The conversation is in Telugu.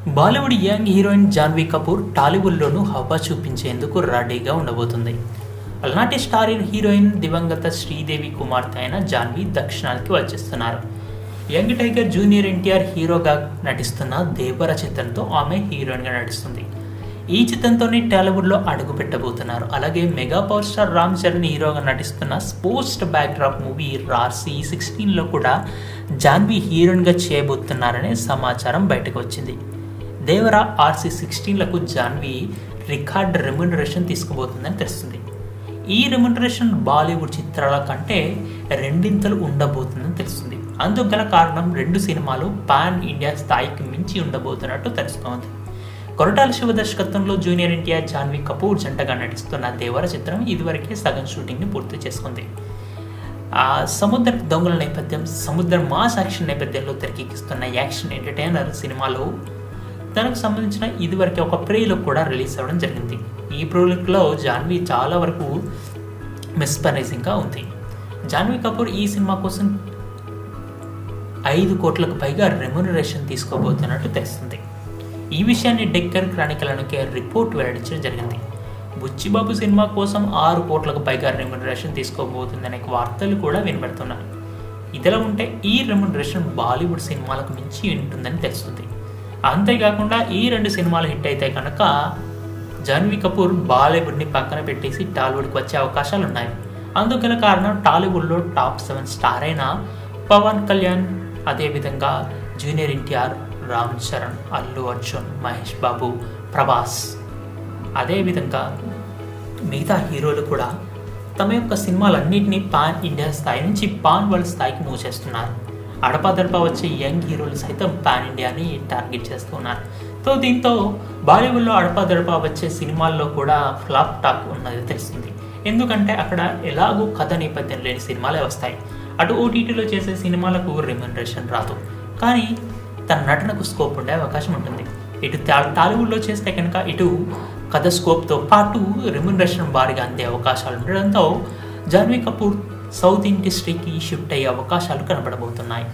బాలీవుడ్ యంగ్ హీరోయిన్ జాన్వీ కపూర్ టాలీవుడ్లోనూ హవా చూపించేందుకు రెడీగా ఉండబోతుంది. అలనాటి స్టార్ హీరోయిన్ దివంగత శ్రీదేవి కుమార్తె అయిన జాన్వీ దక్షిణానికి వచ్చేస్తున్నారు. యంగ్ టైగర్ జూనియర్ ఎన్టీఆర్ హీరోగా నటిస్తున్న దేవర చిత్రంతో ఆమె హీరోయిన్గా నటిస్తుంది. ఈ చిత్రంతోనే టాలీవుడ్లో అడుగు పెట్టబోతున్నారు. అలాగే mega power star Ram Charan హీరోగా నటిస్తున్న పోస్ట్ బ్యాక్డ్రాప్ మూవీ RC 16లో కూడా జాన్వీ హీరోయిన్గా చేయబోతున్నారనే సమాచారం బయటకు వచ్చింది. దేవర RC 16లకు జాన్వీ రికార్డ్ రెమ్యునరేషన్ తీసుకోబోతుందని తెలుస్తుంది. ఈ రెమ్యునరేషన్ బాలీవుడ్ చిత్రాల కంటే రెండింతలు ఉండబోతుందని తెలుస్తుంది. అందుకు గల కారణం 2 సినిమాలు పాన్ ఇండియా స్థాయికి మించి ఉండబోతున్నట్టు తెలుస్తోంది. కొరటాల శివ దర్శకత్వంలో జూనియర్ ఎన్టీఆర్ జాన్వీ కపూర్ జంటగా నటిస్తున్న దేవర చిత్రం ఇదివరకే సగం షూటింగ్ని పూర్తి చేసుకుంది. సముద్ర దొంగల నేపథ్యం, సముద్ర మాస్ యాక్షన్ నేపథ్యంలో తెరకెక్కిస్తున్న యాక్షన్ ఎంటర్టైనర్ సినిమాలో తనకు సంబంధించిన ఇదివరకే ఒక ప్రీ లుక్ కూడా రిలీజ్ అవ్వడం జరిగింది. ఈ ప్రీ లుక్లో జాన్వీ చాలా వరకు మెస్పరైజింగ్గా ఉంది. జాన్వీ కపూర్ ఈ సినిమా కోసం 5 కోట్లకు పైగా రెమ్యునరేషన్ తీసుకోబోతున్నట్టు తెలుస్తుంది. ఈ విషయాన్ని డెక్కన్ క్రానికల్ అనే రిపోర్ట్ వెల్లడించడం జరిగింది. బుచ్చిబాబు సినిమా కోసం 6 కోట్లకు పైగా రెమ్యునరేషన్ తీసుకోబోతుందనే వార్తలు కూడా వినబడుతున్నాయి. ఇదిలా ఉంటే ఈ రెమ్యునరేషన్ బాలీవుడ్ సినిమాలకు మించి ఉంటుందని తెలుస్తుంది. అంతేకాకుండా ఈ 2 సినిమాలు హిట్ అయితే కనుక జాన్వీ కపూర్ బాలీవుడ్ని పక్కన పెట్టేసి టాలీవుడ్కి వచ్చే అవకాశాలు ఉన్నాయి. అందుకని కారణం టాలీవుడ్లో టాప్ 7 స్టార్ అయిన పవన్ కళ్యాణ్, అదేవిధంగా జూనియర్ ఎన్టీఆర్, రామ్ చరణ్, అల్లు అర్జున్, మహేష్ బాబు, ప్రభాస్, అదేవిధంగా మిగతా హీరోలు కూడా తమ యొక్క సినిమాలన్నింటినీ పాన్ ఇండియా స్థాయి నుంచి పాన్ వరల్డ్ స్థాయికి మూవ్ చేస్తున్నారు. అడపాదడపా వచ్చే యంగ్ హీరోలు సైతం పాన్ ఇండియాని టార్గెట్ చేస్తున్నారు. సో దీంతో బాలీవుడ్లో అడపాదడపా వచ్చే సినిమాల్లో కూడా ఫ్లాప్ టాక్ ఉన్నది తెలుస్తుంది. ఎందుకంటే అక్కడ ఎలాగో కథ నేపథ్యం లేని సినిమాలే వస్తాయి. అటు OTTలో చేసే సినిమాలకు రెమ్యునరేషన్ రాదు, కానీ తన నటనకు స్కోప్ ఉండే అవకాశం ఉంటుంది. ఇటు టాలీవుడ్లో చేస్తే కనుక ఇటు కథ స్కోప్తో పాటు రెమ్యునరేషన్ భారీగా అందే అవకాశాలు ఉండడంతో జాన్వీ కపూర్ సౌత్ ఇండస్ట్రీకి షిఫ్ట్ అయ్యే అవకాశాలు కనబడబోతున్నాయి.